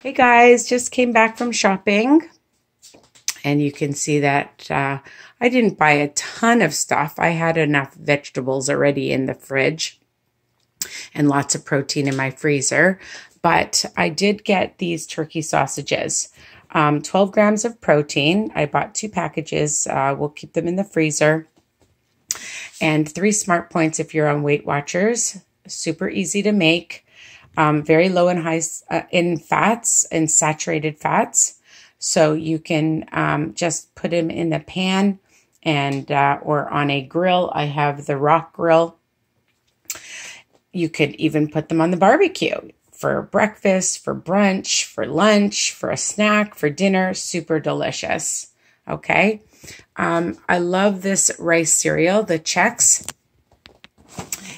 Hey guys, just came back from shopping and you can see that I didn't buy a ton of stuff. I had enough vegetables already in the fridge and lots of protein in my freezer, but I did get these turkey sausages. 12 grams of protein. I bought 2 packages. We'll keep them in the freezer. And 3 smart points if you're on Weight Watchers. Super easy to make. Very low and high in fats and saturated fats. So you can just put them in the pan and or on a grill. I have the rock grill. You could even put them on the barbecue for breakfast, for brunch, for lunch, for a snack, for dinner. Super delicious. Okay. I love this rice cereal, the Chex.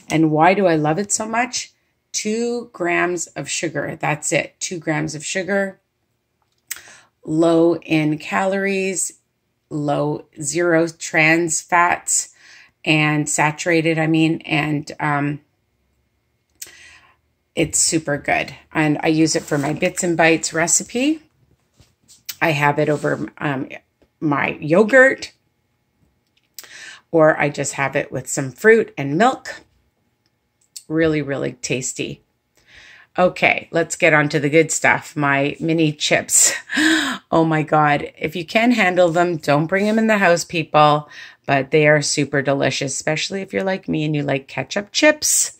And why do I love it so much? 2 grams of sugar. That's it. 2 grams of sugar. Low in calories, zero trans fats, and saturated, and it's super good. And I use it for my Bits and Bites recipe. I have it over my yogurt, or I just have it with some fruit and milk. Really, really tasty. Okay, let's get on to the good stuff. My mini chips. Oh my God. If you can handle them, don't bring them in the house, people. But they are super delicious, especially if you're like me and you like ketchup chips.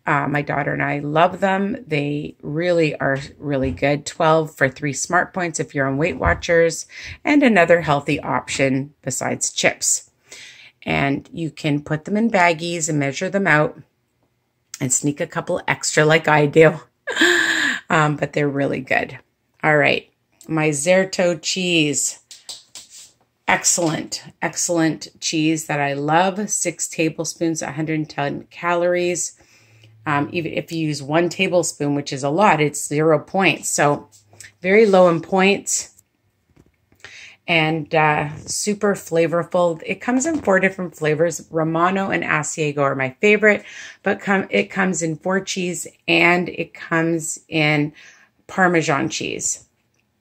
My daughter and I love them. They really are really good. 12 for 3 smart points if you're on Weight Watchers, and another healthy option besides chips. And you can put them in baggies and measure them out and sneak a couple extra like I do. But they're really good. All right. My Zerto cheese. Excellent, excellent cheese that I love. 6 tablespoons, 110 calories. Even if you use 1 tablespoon, which is a lot, it's 0 points. So very low in points. And super flavorful. It comes in 4 different flavors. Romano and Asiago are my favorite, but it comes in 4 cheese and it comes in Parmesan cheese.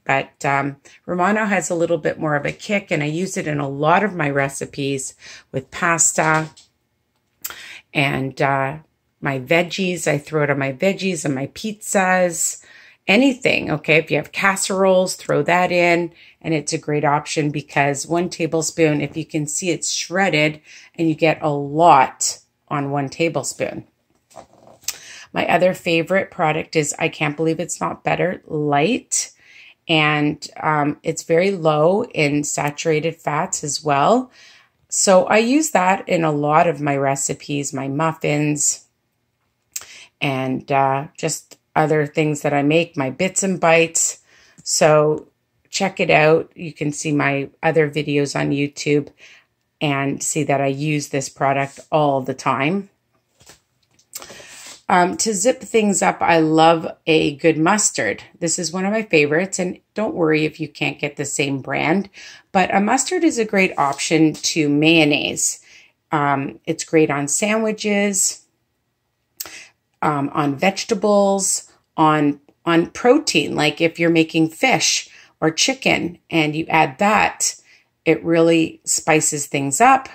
But Romano has a little bit more of a kick, and I use it in a lot of my recipes with pasta and my veggies. I throw it on my veggies and my pizzas. Anything, okay? If you have casseroles, throw that in, and it's a great option because 1 tablespoon, if you can see, it's shredded, and you get a lot on 1 tablespoon. My other favorite product is, I can't believe it's not better, Light, and it's very low in saturated fats as well. So I use that in a lot of my recipes, my muffins, and just other things that I make, my Bits and Bites. So check it out. You can see my other videos on YouTube and see that I use this product all the time. To zip things up, I love a good mustard. This is one of my favorites, and don't worry if you can't get the same brand, but a mustard is a great option to mayonnaise. It's great on sandwiches, on vegetables, on protein, like if you're making fish or chicken and you add that, it really spices things up.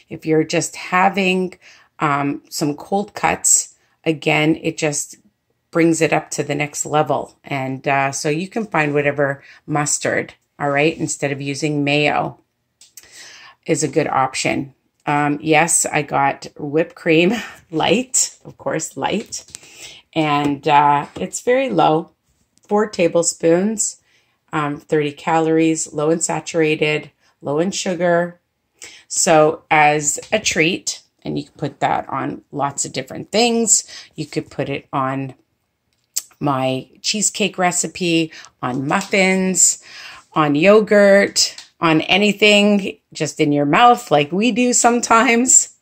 If you're just having some cold cuts, again, it just brings it up to the next level. And so you can find whatever mustard, all right, instead of using mayo is a good option. Yes, I got whipped cream, light, of course, light. And it's very low, 4 tablespoons, 30 calories, low in saturated, low in sugar. So as a treat, and you can put that on lots of different things. You could put it on my cheesecake recipe, on muffins, on yogurt, on anything just in your mouth like we do sometimes.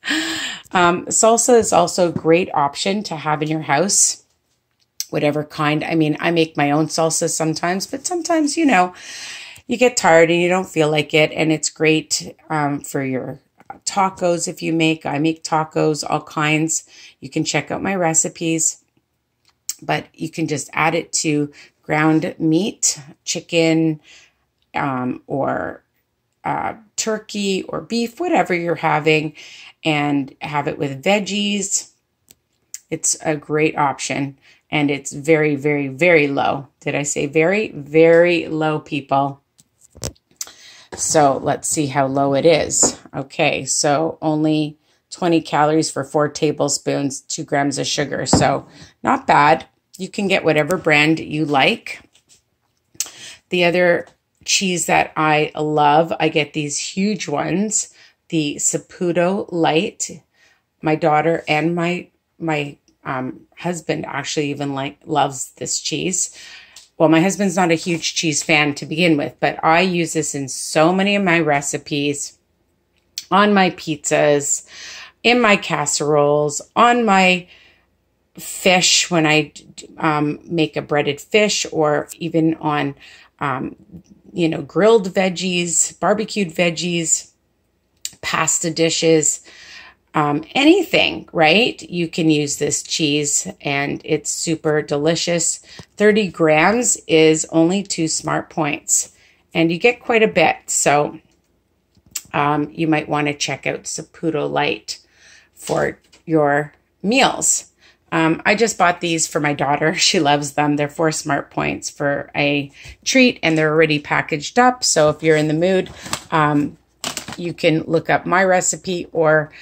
Salsa is also a great option to have in your house, whatever kind. I mean, I make my own salsa sometimes, but sometimes, you know, you get tired and you don't feel like it. And it's great for your tacos if you make. I make tacos, all kinds. You can check out my recipes, but you can just add it to ground meat, chicken, or turkey or beef, whatever you're having, and have it with veggies. It's a great option, and it's very, very, very low. Did I say very, very low, people? So let's see how low it is. Okay, so only 20 calories for 4 tablespoons, 2 grams of sugar. So not bad. You can get whatever brand you like. The other cheese that I love, I get these huge ones, the Saputo Light. My daughter and my husband actually even loves this cheese. Well, my husband's not a huge cheese fan to begin with, but I use this in so many of my recipes, on my pizzas, in my casseroles, on my fish when I make a breaded fish, or even on, grilled veggies, barbecued veggies, pasta dishes, anything, right? You can use this cheese, and it's super delicious. 30 grams is only 2 smart points, and you get quite a bit. So you might want to check out Saputo Light for your meals. I just bought these for my daughter. She loves them. They're 4 smart points for a treat, and they're already packaged up. So if you're in the mood, you can look up my recipe, or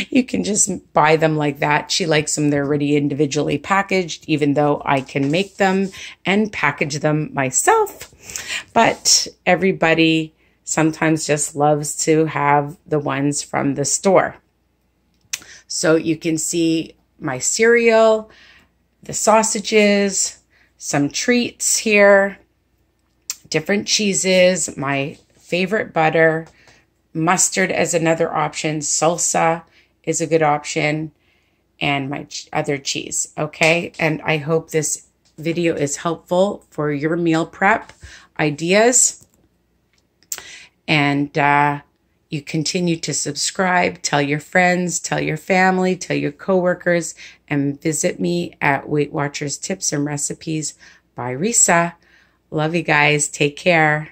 you can just buy them like that. She likes them. They're already individually packaged, even though I can make them and package them myself. But everybody sometimes just loves to have the ones from the store. So you can see my cereal, the sausages, some treats here, different cheeses, my favorite butter, mustard as another option, salsa is a good option, and my other cheese, okay? And I hope this video is helpful for your meal prep ideas. And you continue to subscribe, tell your friends, tell your family, tell your coworkers, and visit me at Weight Watchers Tips and Recipes by Risa. Love you guys. Take care.